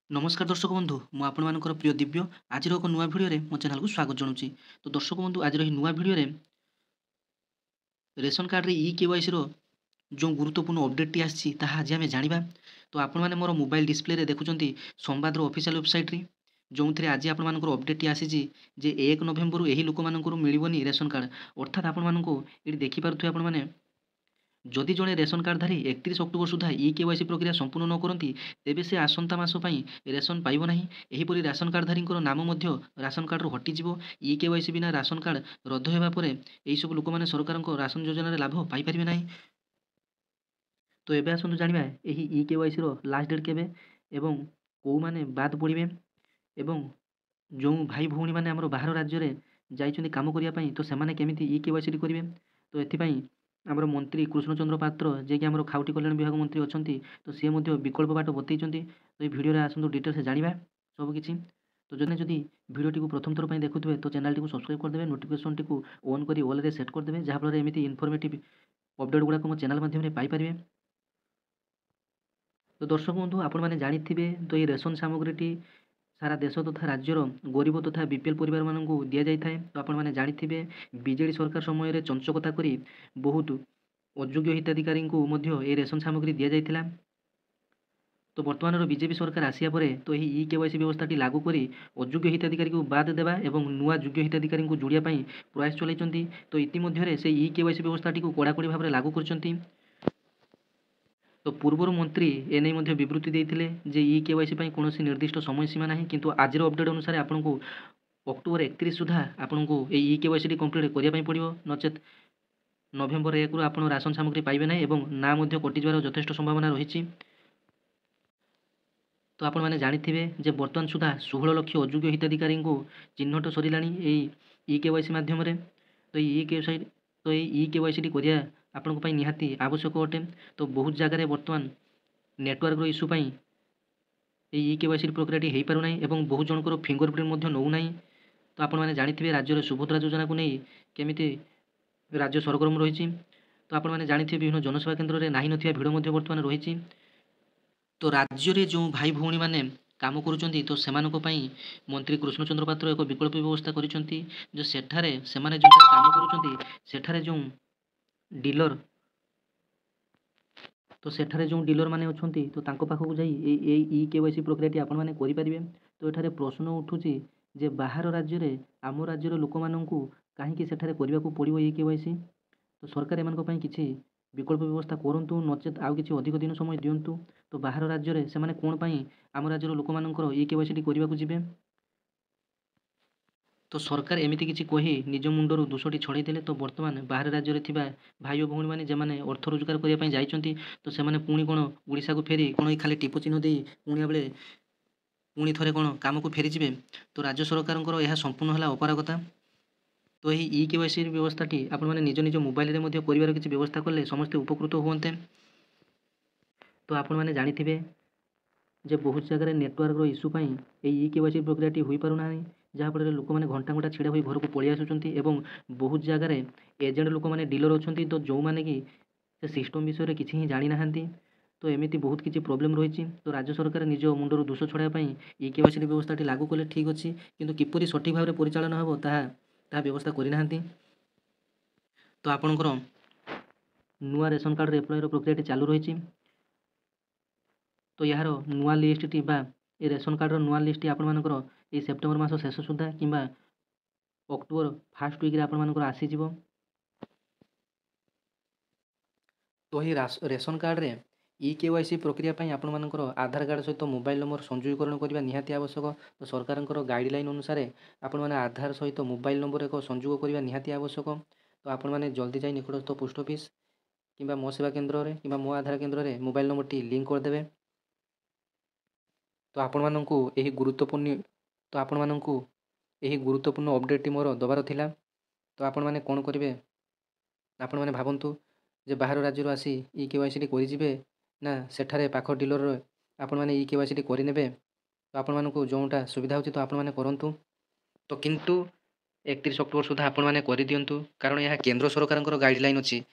नमस्कार दर्शक बंधु मु आपणकर प्रिय दिव्य आज एक नुआ भिडियो मो चैनल को स्वागत जनाऊँगी। तो दर्शक बंधु आज नुआ भिडियो रेशन कार्ड रे ई केवाईसी जो गुरुत्वपूर्ण अपडेट टी आसी आज आम जाना। तो आपण मैंने मोर मोबाइल डिस्प्ले देखुं संवाद ऑफिशियल वेबसाइट रे जो थे आज आप अपडेट टी आसी जे 1 नवेम्बर यही लोक मिलनी रेशन कार्ड अर्थात आपण ये देखिपे आपने जदि जड़े रेशन कार्डधारी 31 अक्टोबर सुधा ई केवाईसी प्रक्रिया संपूर्ण न करती तेबे से आसंता मास पई रेशन पाइब नाही। एहीपरि राशन कार्डधारी नाम मध्य राशन कार्ड हटिଯିବ। ई केवाईसी बिना राशन कार्ड रद्द हेबा परे एही सब लोक माने सरकार राशन योजना रे लाभ पाई परिबे नाही। तो एबे आसंतु जानिबा एही ई केवाईसी रो लास्ट डेट केबे एवं को माने बाद पड़िबे एवं जो भाई भौणी माने हमर बाहर राज्य रे जाइछन्ती काम करिया पई तो सेमाने केमिति ई केवाईसी करिवे। तो एथिपई आमर मंत्री कृष्णचंद्र पात्र जे कि आमर खाउटी कल्याण विभाग मंत्री अछंती तो सी मध्य विकल्प बाट बतैछन्ती। तो ये भिडियो रे आसंतु डिटेल्स जानिबा सब किछि। तो जदि भिडियोटी को प्रथम थर पई देखुथिबे तो चैनल टी सब्सक्राइब कर देबे, नोटिफिकेशन टी को ऑन करी ऑल रे सेट कर देबे जहा फल एमिति इनफॉर्मेटिव अपडेट गुडा को मो चैनल माध्यम रे पाई परिबे। तो दर्शक बंधु आपण माने जानिथिबे तो ये रेशन सामग्रीटी सारा देश तथा राज्यर गरीब तथा बीपीएल परिवार मानक दि जाए। तो आपण मैंने जानिथिबे बीजेडी सरकार समय रे चंचकता करी बहुत अयोग्य हिताधिकारी को मध्य ए रेशन सामग्री दि जाइथिला। तो वर्तमान बीजेपी सरकार आसिया परे तो यही ई केवाईसी व्यवस्था लागू करी अयोग्य हिताधिकारी को बाद देवा एवं नुआ योग्य हिताधिकारी को जोड़िया प्रयास चलाइछन्ती। तो इतिमध्य से ई केवाईसी व्यवस्था को कड़ाकड़ी भाव में लागू करछन्ती। तो पूर्वर मंत्री एने मध्य विवृत्ति देइथिले जे ई केवाईसी कौन निर्दिष्ट समय सीमा नहीं, किंतु आज अपडेट अनुसार आपन को अक्टोबर 31 सुधा आपन को ई केवाईसी कंप्लीट करिया पड़िबो, नचेत नवेम्बर 1 रु आपन राशन सामग्री पाइबे नहीं एवं ना मध्य कटिजवार यथेष्ट संभावना रही। तो आपण मैंने जानिथिबे जे वर्तमान सुधा 16 लाख अयोग्य हिताधिकारी को चिन्हट सरिलानी ई केवाईसी माध्यम रे। तो ई केवाईसी करिया आपन को निहाती आवश्यक अटे। तो बहुत जगह वर्तमान नेटवर्क इश्यू पई ई केवाईसी प्रक्रिया हो पार नहीं एवं बहुत जनकर फिंगरप्रिंट नौ नहीं। तो आपण मैंने जानिथिबे राज्य में सुभद्रा योजना को नहीं केमिति राज्य सरगरम रही। तो आपण मैंने जानिथिबे विभिन्न जनसेवा केन्द्र में नाही नथिबा भिड़ मध्य वर्तमान रही। तो राज्य रे जो भाई भौणी माने काम करुचंती तो सेमानक पई मंत्री कृष्णचंद्र पात्र एक विकल्प व्यवस्था करिसंती। जो सेठारे सेमाने जो काम करुचंती सेठारे जो डीलर तो सेठारे जो डीलर माने अछंती तो तांको पाखकु जाई ई केवाईसी प्रक्रियाटी आपण माने करि परिबे। तो एठारे प्रश्न उठुची जे बाहर राज्य रे आम राज्यर लोक माननकु काहेकि सेठारे करिबाकु पड़िबो ई केवाईसी। तो सरकार एमानक पई किछि विकल्प व्यवस्था करंतु, नचेत आउ किछि अधिक दिन समय दियंतु। तो बाहर राज्य रे सेमाने कोन पई आम राज्यर लोक माननकर ई केवाईसी करिबाकु जिबे। तो सरकार एमिति किछि कही निज मुंडर दोषटी छड़ाई देले। तो वर्तमान बाहर राज्य रे थिबा भाई और भौणी माने जेमाने अर्थ रोजगार करिया पई जाइचंती तो सेमाने पुणी कोन ओडिसा को फेरी कोन खाली टिपो चिन्ह देई पुणी थरे कोन काम को फेरी जिबे। तो राज्य सरकारंकर यह संपूर्ण हला अपारगता। तो यही ई केवाईसी व्यवस्थाटी आपण माने निज निज मोबाइल रे मध्ये करिवार किछि व्यवस्था करले समस्त उपकृत हुअन्ते। तो आपण माने जानिथिबे जे बहुत जगह नेटवर्क इश्यू पई ई केवाईसी प्रक्रियाटी होई पारु नाही, जहाँफल लोक मैंने घंटा घंटा छिड़ा हुई घर को पलि आसुचंती एवं बहुत जगह एजेंट लोक मैंने डीलर अछंती तो जो माने कि से सिस्टम विषय किछि ही जानी नाहांती। तो एमिति बहुत किछि प्रॉब्लम रही। तो राज्य सरकार निज मुंडर दोष छड़ाइबा पई ई केवाईसी व्यवस्थाटी लागू कले ठीक अछि, किंतु किपरि सठिक भाव में परिचालन हेबो ताहा व्यवस्था करि नाहांती। तो आपणकर नुआ रेशन कार्ड एप्लायर प्रक्रियाटी चालू रही। तो यार नुआ लिस्टटी बा ए रेशन कार्ड नुआ लिस्ट आपण मानकर ए सेप्टेम्बर मास शेष सुधा किंबा अक्टोबर फास्ट वीक रे आपण मानकर आसी जिवो। तो ही रेशन कार्ड रे ई केवाईसी प्रक्रिया पई आपण मानकर आधार कार्ड सहित मोबाइल नंबर संयोगीकरण करबा निहाती आवश्यक। तो सरकारंकर गाइडलाइन अनुसार आपण माने आधार सहित मोबाइल नंबर एक संयोग करबा निहाती आवश्यक। तो आपण माने जल्दी जाई निकटस्थ पोस्ट ऑफिस किंबा मो सेवा केन्द्र रे किंबा मो आधार केन्द्र रे मोबाइल नंबर टी लिंक कर देबे। तो आपण माननकु एही गुरुत्वपूर्ण अपडेट टी मोर दबार थिला। तो आपण माने कोन करिवे, आपण माने भाबंतु जे बाहर राज्य आसी ई केवाईसी टी करि जिवे ना सेठारे पाख डीलर आपण माने ई केवाईसी टी करि नेबे। तो आपण मानकु जोंटा सुविधा होची तो आपण माने करंतु। तो किंतु 31 अक्टोबर सुधा आपण माने करि दियंतु, कारण यह केंद्र सरकारंकर गाइडलाइन अछि।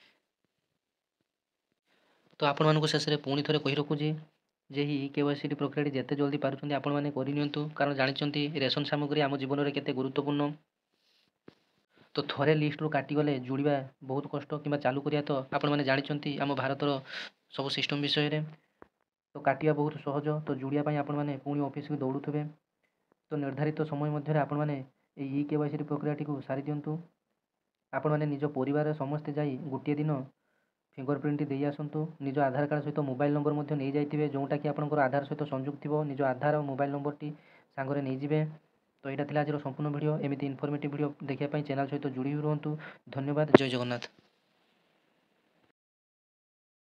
तो आपण मानकु शेष रे पुणी थरे कहि रखुची ଯେ ଏହି KYC ପ୍ରକ୍ରିୟାଟି ଯେତେ ଜଲ୍ଦି ପାରୁଛନ୍ତି ଆପଣମାନେ କରିନିଅନ୍ତୁ, କାରଣ ଜାଣିଛନ୍ତି ରେସନ ସାମଗ୍ରୀ ଆମ ଜୀବନରେ କେତେ ଗୁରୁତ୍ୱପୂର୍ଣ୍ଣ। ତ ଥରେ ଲିଷ୍ଟରୁ କାଟିଗଲେ ଯୋଡ଼ିବା ବହୁତ କଷ୍ଟ, କିମ୍ବା ଚାଲୁ କରିବା ତ ଆପଣମାନେ ଜାଣିଛନ୍ତି ଆମ ଭାରତର ସବୁ ସିଷ୍ଟମ୍ ବିଷୟରେ। ତ କାଟିବା ବହୁତ ସହଜ, ତ ଯୋଡ଼ିବା ପାଇଁ ଆପଣମାନେ ପୁଣି ଅଫିସକୁ ଦୌଡ଼ୁଥିବେ। ତ ନିର୍ଦ୍ଧାରିତ ସମୟ ମଧ୍ୟରେ ଆପଣମାନେ ଏହି KYC ପ୍ରକ୍ରିୟାଟିକୁ ସାରି ଦିଅନ୍ତୁ। ଆପଣମାନେ ନିଜ ପରିବାରରେ ସମସ୍ତେ ଯାଇ ଗୋଟିଏ ଦିନ ଫିଙ୍ଗର ପ୍ରିଣ୍ଟ ଦେଇ ଆସନ୍ତୁ। ନିଜ ଆଧାର କାର୍ଡ଼ ସହିତ ମୋବାଇଲ୍ ନମ୍ବର ମଧ୍ୟ ନେଇଯାଇଥିବେ, ଯେଉଁଟାକି ଆପଣଙ୍କର ଆଧାର ସହିତ ସଂଯୁକ୍ତ ଥିବ। ନିଜ ଆଧାର ମୋବାଇଲ୍ ନମ୍ବରଟି ସାଙ୍ଗରେ ନେଇଯିବେ। ତ ଏଇଟା ଥିଲା ଆଜିର ସମ୍ପୂର୍ଣ୍ଣ ଭିଡ଼ିଓ। ଏମିତି ଇନଫର୍ମେଟିଭ୍ ଭିଡ଼ିଓ ଦେଖିବା ପାଇଁ ଚ୍ୟାନେଲ୍ ସହିତ ଯୋଡ଼ି ରୁହନ୍ତୁ। ଧନ୍ୟବାଦ। ଜୟ ଜଗନ୍ନାଥ।